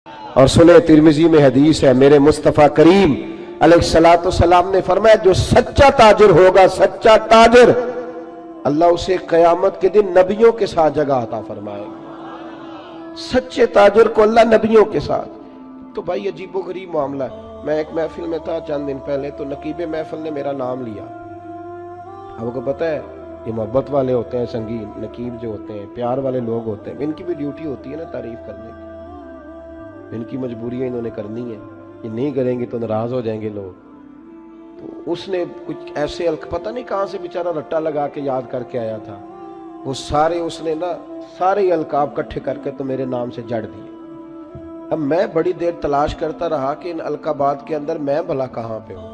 اور سنے ترمذی میں حدیث ہے، میرے مصطفیٰ کریم علیہ السلام نے فرمایا جو سچا تاجر ہوگا، سچا تاجر، اللہ اسے قیامت کے دن نبیوں کے ساتھ جگہ عطا فرمائے گا۔ سچے تاجر کو اللہ نبیوں کے ساتھ۔ تو بھائی عجیب و غریب معاملہ ہے۔ میں ایک محفل میں تھا چند دن پہلے، تو نقیب محفل نے میرا نام لیا۔ آپ کو پتہ ہے یہ محبت والے ہوتے ہیں، سنگین نقیب جو ہوتے ہیں، پیار والے لوگ ہوتے ہیں، ان کی بھی ڈیوٹی ہوتی ہے نا تعریف کرنے کی، ان کی مجبوری ہے، انہوں نے کرنی ہے، یہ نہیں کریں گے تو ناراض ہو جائیں گے لوگ۔ تو اس نے کچھ ایسے پتہ نہیں کہاں سے بیچارہ رٹا لگا کے یاد کر کے آیا تھا، وہ سارے اس نے نا سارے القاب کٹھے کر کے تو میرے نام سے جڑ دیے۔ اب میں بڑی دیر تلاش کرتا رہا کہ ان القابات کے اندر میں بھلا کہاں پہ ہوں۔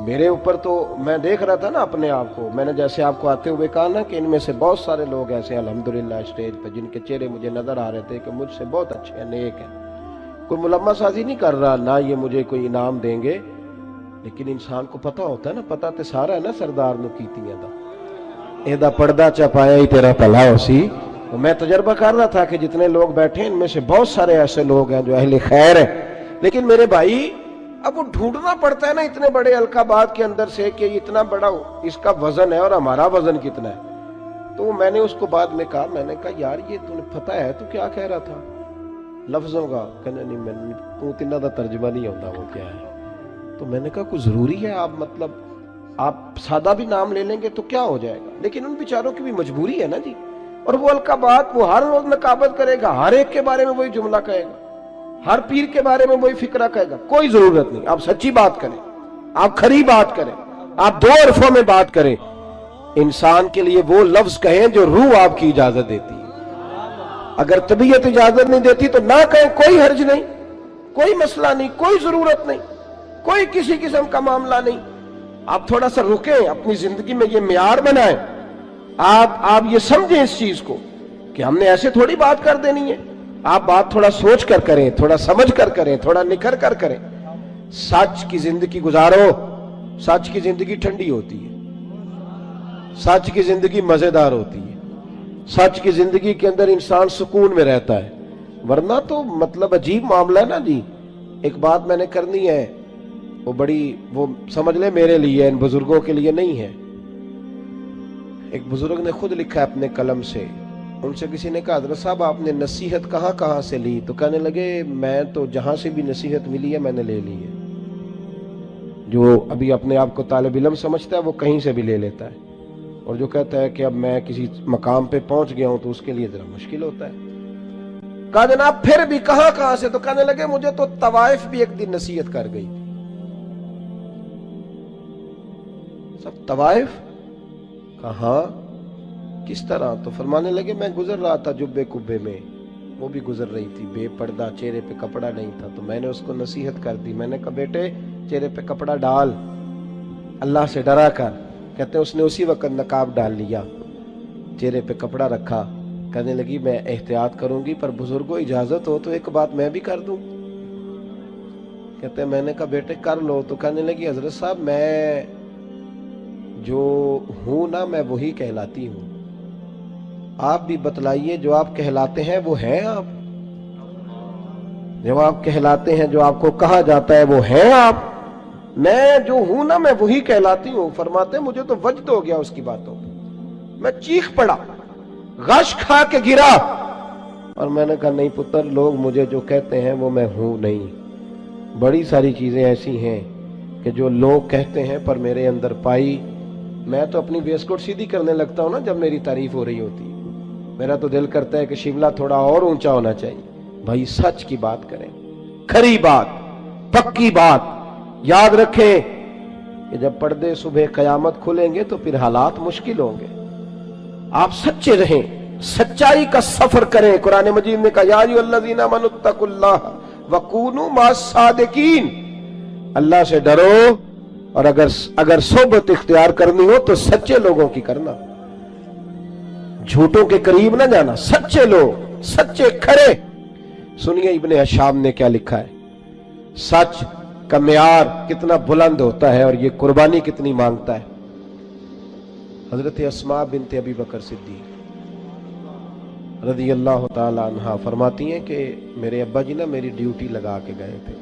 میرے اوپر تو میں دیکھ رہا تھا نا اپنے آپ کو، میں نے جیسے آپ کو آتے ہوئے کہا نا کہ ان میں سے بہت سارے لوگ ایسے ہیں الحمدللہ اسٹیج پہ جن کے چہرے مجھے نظر آ رہے تھے کہ مجھ سے بہت اچھے ہیں، نیک ہیں، کوئی ملمہ سازی نہیں کر رہا، نہ یہ مجھے کوئی انعام دیں گے، لیکن انسان کو پتہ ہوتا ہے نا، پتہ تے سارا ہے نا سردار نو کیتیاں دا ایدہ پردہ چپایا ہی تیرا پلا ہو سی۔ میں تجربہ کر رہا تھا کہ جتنے لوگ بیٹھے ہیں ان میں سے بہت سارے ایسے لوگ ہیں جو اہل خیر ہیں، لیکن میرے بھائی اب وہ ڈھونڈنا پڑتا ہے نا اتنے بڑے القابات کے اندر سے کہ اتنا بڑا اس کا وزن ہے اور ہمارا وزن کتنا ہے۔ تو میں نے اس کو بعد میں کہا، میں نے کہا یار یہ تمہیں پتہ ہے تو کیا کہہ رہا تھا لفظوں کا؟ کہنے نہیں میں تو تینہ دا ترجمہ نہیں ہوتا وہ کیا ہے۔ تو میں نے کہا کوئی ضروری ہے آپ مطلب آپ سادہ بھی نام لے لیں گے تو کیا ہو جائے گا، لیکن ان بیچاروں کی بھی مجبوری ہے نا جی۔ اور وہ القابات وہ ہر روز نقابت کرے گا، ہر ایک کے بارے میں وہی جملہ کہے گا، ہر پیر کے بارے میں وہی فکرہ کہے گا، کوئی ضرورت نہیں۔ آپ سچی بات کریں، آپ کھری بات کریں، آپ دو حرفوں میں بات کریں، انسان کے لیے وہ لفظ کہیں جو روح آپ کی اجازت دیتی ہے۔ اگر طبیعت اجازت نہیں دیتی تو نہ کہیں، کوئی حرج نہیں، کوئی مسئلہ نہیں، کوئی ضرورت نہیں، کوئی کسی قسم کا معاملہ نہیں۔ آپ تھوڑا سا رکیں، اپنی زندگی میں یہ معیار بنائیں، آپ یہ سمجھیں اس چیز کو کہ ہم نے ایسے تھوڑی بات کر دینی ہے۔ آپ بات تھوڑا سوچ کر کریں، تھوڑا سمجھ کر کریں، تھوڑا نکھر کر کریں۔ سچ کی زندگی گزارو، سچ کی زندگی ٹھنڈی ہوتی ہے، سچ کی زندگی مزیدار ہوتی ہے، سچ کی زندگی کے اندر انسان سکون میں رہتا ہے، ورنہ تو مطلب عجیب معاملہ ہے نا جی۔ ایک بات میں نے کرنی ہے، وہ سمجھ لیں میرے لیے، ان بزرگوں کے لیے نہیں ہے۔ ایک بزرگ نے خود لکھا ہے اپنے قلم سے، ان سے کسی نے کہا حضرت صاحب آپ نے نصیحت کہاں کہاں سے لی؟ تو کہنے لگے میں تو جہاں سے بھی نصیحت ملی ہے میں نے لے لی ہے۔ جو ابھی اپنے آپ کو طالب علم سمجھتا ہے وہ کہیں سے بھی لے لیتا ہے، اور جو کہتا ہے کہ اب میں کسی مقام پہ پہنچ گیا ہوں تو اس کے لیے ذرا مشکل ہوتا ہے۔ کہا جناب پھر بھی کہاں کہاں سے؟ تو کہنے لگے مجھے تو طوائف بھی ایک دن نصیحت کر گئی تھی۔ سب طوائف؟ کہاں کس طرح؟ تو فرمانے لگے میں گزر رہا تھا جبے کبے میں، وہ بھی گزر رہی تھی بے پردہ، چہرے پہ کپڑا نہیں تھا، تو میں نے اس کو نصیحت کر دی، میں نے کہا بیٹے چہرے پہ کپڑا ڈال، اللہ سے ڈرا کر۔ کہتے ہیں اس نے اسی وقت نقاب ڈال لیا، چہرے پہ کپڑا رکھا، کہنے لگی میں احتیاط کروں گی پر بزرگوں اجازت ہو تو ایک بات میں بھی کر دوں؟ کہتے ہیں میں نے کہا بیٹے کر لو۔ تو کہنے لگی حضرت صاحب میں جو ہوں نا میں وہی کہلاتی ہوں، آپ بھی بتلائیے جو آپ کہلاتے ہیں وہ ہیں آپ؟ جو آپ کہلاتے ہیں، جو آپ کو کہا جاتا ہے وہ ہیں آپ؟ میں جو ہوں نا میں وہی کہلاتی ہوں۔ فرماتے مجھے تو وجد ہو گیا اس کی باتوں پہ، میں چیخ پڑا، غش کھا کے گرا، اور میں نے کہا نہیں پتر، لوگ مجھے جو کہتے ہیں وہ میں ہوں نہیں۔ بڑی ساری چیزیں ایسی ہیں کہ جو لوگ کہتے ہیں پر میرے اندر پائی، میں تو اپنی ویسکوٹ سیدھی کرنے لگتا ہوں نا جب میری تعریف ہو رہی ہوتی ہے، میرا تو دل کرتا ہے کہ شملہ تھوڑا اور اونچا ہونا چاہیے۔ بھائی سچ کی بات کریں، کھری بات، پکی بات۔ یاد رکھیں کہ جب پردے صبح قیامت کھلیں گے تو پھر حالات مشکل ہوں گے۔ آپ سچے رہیں، سچائی کا سفر کریں۔ قرآن مجید نے کہا یا ایھا الذین آمنوا اتقوا اللہ وکونوا مع الصادقین، اللہ سے ڈرو اور اگر صحبت اختیار کرنی ہو تو سچے لوگوں کی کرنا، جھوٹوں کے قریب نہ جانا، سچے لوگ، سچے کھڑے۔ سنیے ابن ہشام نے کیا لکھا ہے، سچ کا معیار کتنا بلند ہوتا ہے اور یہ قربانی کتنی مانگتا ہے۔ حضرت اسماء بنت ابی بکر صدیق رضی اللہ تعالی عنہا فرماتی ہیں کہ میرے ابا جی نا میری ڈیوٹی لگا کے گئے تھے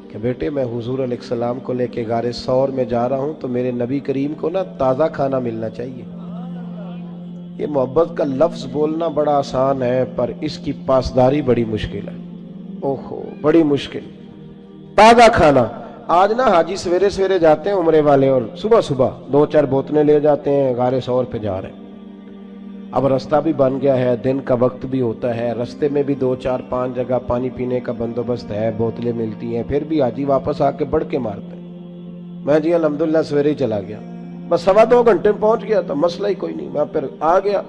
کہ بیٹے میں حضور علیہ السلام کو لے کے غار ثور میں جا رہا ہوں تو میرے نبی کریم کو نا تازہ کھانا ملنا چاہیے۔ یہ محبت کا لفظ بولنا بڑا آسان ہے پر اس کی پاسداری بڑی مشکل ہے، اوہو بڑی مشکل۔ تازہ کھانا، آج نا حاجی سویرے سویرے جاتے ہیں عمرے والے اور صبح صبح 2-4 بوتلیں لے جاتے ہیں، غار ثور پہ جا رہے ہیں۔ اب رستہ بھی بن گیا ہے، دن کا وقت بھی ہوتا ہے، رستے میں بھی 2-4-5 جگہ پانی پینے کا بندوبست ہے، بوتلیں ملتی ہیں، پھر بھی حاجی واپس آ کے بڑھ کے مارتے ہیں۔ میں جی الحمدللہ سویرے ہی چلا گیا، بس 2.25 گھنٹے میں پہنچ گیا تھا، مسئلہ ہی کوئی نہیں، میں پھر آ گیا۔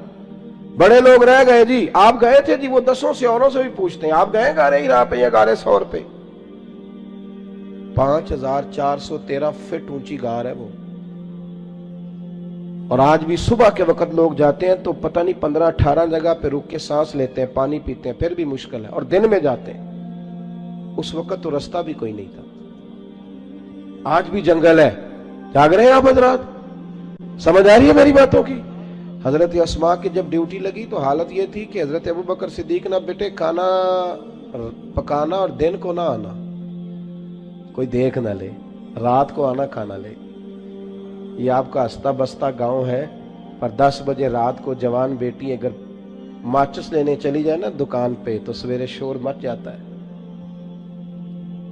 بڑے لوگ رہ گئے جی، آپ گئے تھے جی، وہ 10 سے اوروں سے بھی پوچھتے ہیں آپ گئے غار ہرا پہ یا غار ثور پہ؟ 5413 فٹ اونچی غار ہے وہ، اور آج بھی صبح کے وقت لوگ جاتے ہیں تو پتہ نہیں 15-18 جگہ پہ رک کے سانس لیتے ہیں، پانی پیتے ہیں، پھر بھی مشکل ہے، اور دن میں جاتے ہیں۔ اس وقت تو رستہ بھی کوئی نہیں تھا، آج بھی جنگل ہے۔ جاگ رہے ہیں آپ حضرات؟ سمجھ آ رہی ہے میری باتوں کی؟ حضرت اسماء کی جب ڈیوٹی لگی تو حالت یہ تھی کہ حضرت ابوبکر صدیق نہ بیٹے کھانا پکانا اور دن کو نہ آنا، کوئی دیکھ نہ لے، رات کو آنا کھانا لے۔ یہ آپ کا ہستا بستہ گاؤں ہے، پر 10 بجے رات کو جوان بیٹی اگر ماچس لینے چلی جائے نا دکان پہ تو سویرے شور مچ جاتا ہے،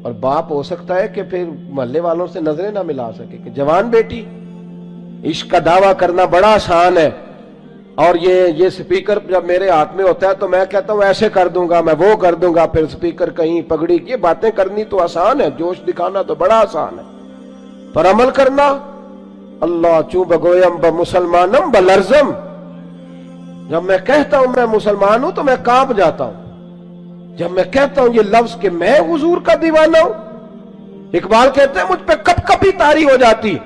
اور باپ ہو سکتا ہے کہ پھر محلے والوں سے نظریں نہ ملا سکے کہ جوان بیٹی۔ عشق کا دعویٰ کرنا بڑا آسان ہے، اور یہ سپیکر جب میرے ہاتھ میں ہوتا ہے تو میں کہتا ہوں ایسے کر دوں گا، میں وہ کر دوں گا، پھر سپیکر کہیں پگڑی، یہ باتیں کرنی تو آسان ہے، جوش دکھانا تو بڑا آسان ہے، پر عمل کرنا اللہ چوں بگویم بمسلمانم بلرزم۔ جب میں کہتا ہوں میں مسلمان ہوں تو میں کانپ جاتا ہوں، جب میں کہتا ہوں یہ لفظ کہ میں حضور کا دیوانہ ہوں۔ اقبال کہتے ہیں مجھ پہ کپ کپی طاری ہو جاتی۔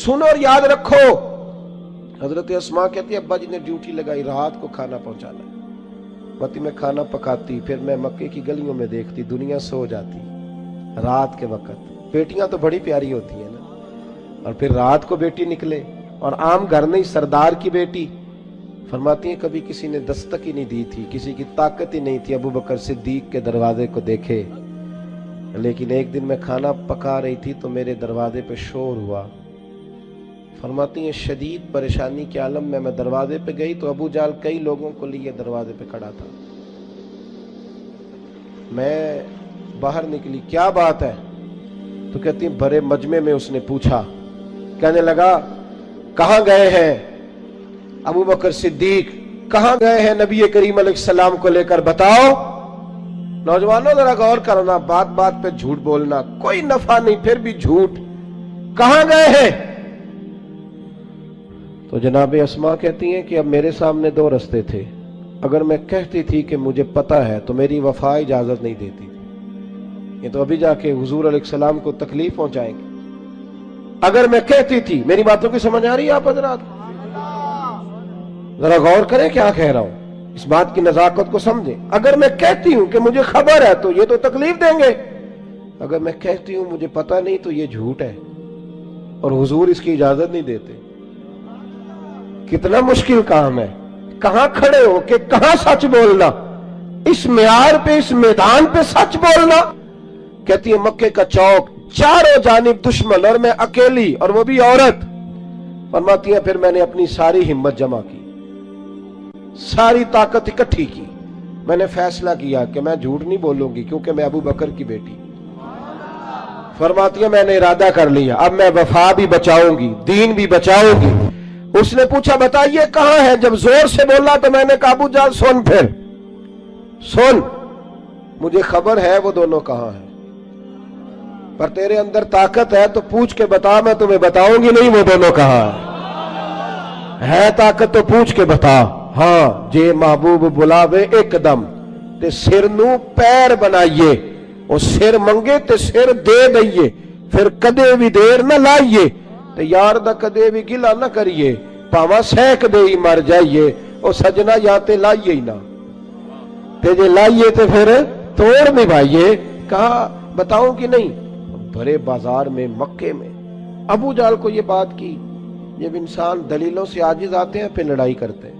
سنو اور یاد رکھو، حضرت اسماء کہتی ہے ابا جی نے ڈیوٹی لگائی رات کو کھانا پہنچانا ہے، متی میں کھانا پکاتی، پھر میں مکے کی گلیوں میں دیکھتی دنیا سو جاتی رات کے وقت۔ بیٹیاں تو بڑی پیاری ہوتی ہیں نا، اور پھر رات کو بیٹی نکلے، اور عام گھر نہیں، سردار کی بیٹی۔ فرماتی ہیں کبھی کسی نے دستک ہی نہیں دی تھی، کسی کی طاقت ہی نہیں تھی ابوبکر صدیق کے دروازے کو دیکھے، لیکن ایک دن میں کھانا پکا رہی تھی تو میرے دروازے پہ شور ہوا۔ فرماتی ہیں شدید پریشانی کے عالم میں دروازے پہ گئی تو ابو جال کئی لوگوں کو لیے دروازے پہ کھڑا تھا۔ میں باہر نکلی، کیا بات ہے؟ تو کہتی ہیں بڑے مجمع میں اس نے پوچھا، کہنے لگا کہاں گئے ہیں ابوبکر صدیق، کہاں گئے ہیں نبی کریم علیہ السلام کو لے کر، بتاؤ۔ نوجوانوں ذرا غور کرنا، بات بات پہ جھوٹ بولنا کوئی نفع نہیں، پھر بھی جھوٹ، کہاں گئے ہیں؟ تو جناب اسماء کہتی ہیں کہ اب میرے سامنے 2 رستے تھے، اگر میں کہتی تھی کہ مجھے پتہ ہے تو میری وفا اجازت نہیں دیتی تھی، یہ تو ابھی جا کے حضور علیہ السلام کو تکلیف پہنچائیں گے۔ اگر میں کہتی تھی، میری باتوں کی سمجھ آ رہی ہے آپ حضرات؟ ذرا غور کریں کیا کہہ رہا ہوں، اس بات کی نزاکت کو سمجھیں۔ اگر میں کہتی ہوں کہ مجھے خبر ہے تو یہ تو تکلیف دیں گے، اگر میں کہتی ہوں مجھے پتہ نہیں تو یہ جھوٹ ہے، اور حضور اس کی اجازت نہیں دیتے۔ کتنا مشکل کام ہے، کہاں کھڑے ہو کہ کہاں سچ بولنا، اس معیار پہ، اس میدان پہ سچ بولنا۔ کہتی ہے مکے کا چوک، چاروں جانب دشمن اور میں اکیلی، اور وہ بھی عورت۔ فرماتی ہیں پھر میں نے اپنی ساری ہمت جمع کی، ساری طاقت اکٹھی کی، میں نے فیصلہ کیا کہ میں جھوٹ نہیں بولوں گی کیونکہ میں ابو بکر کی بیٹی۔ فرماتی ہیں میں نے ارادہ کر لیا، اب میں وفا بھی بچاؤں گی، دین بھی بچاؤں گی۔ اس نے پوچھا بتائیے کہاں ہے، جب زور سے بولا تو میں نے کہا ابو جان سن، پھر سن، مجھے خبر ہے وہ دونوں کہاں ہیں، پر تیرے اندر طاقت ہے تو پوچھ کے بتا، میں تمہیں بتاؤں گی نہیں وہ دونوں کہاں ہے طاقت تو پوچھ کے بتا۔ ہاں جے محبوب بلاوے ایک دم تے سر نو پیر بنائیے، وہ سر منگے تے سر دے دئیے، پھر کدے بھی دیر نہ لائیے تے یار دا کدے بھی گلا نہ کریے، پاواں سینک دے ہی مر جائیے، او سجنا یا تے لائیے ہی نہ، تے جے لائیے تے پھر توڑ نبھائیے۔ کہا بتاؤں کہ نہیں؟ بھرے بازار میں، مکے میں ابو جال کو یہ بات کی۔ جب انسان دلیلوں سے عاجز آتے ہیں پھر لڑائی کرتے ہیں،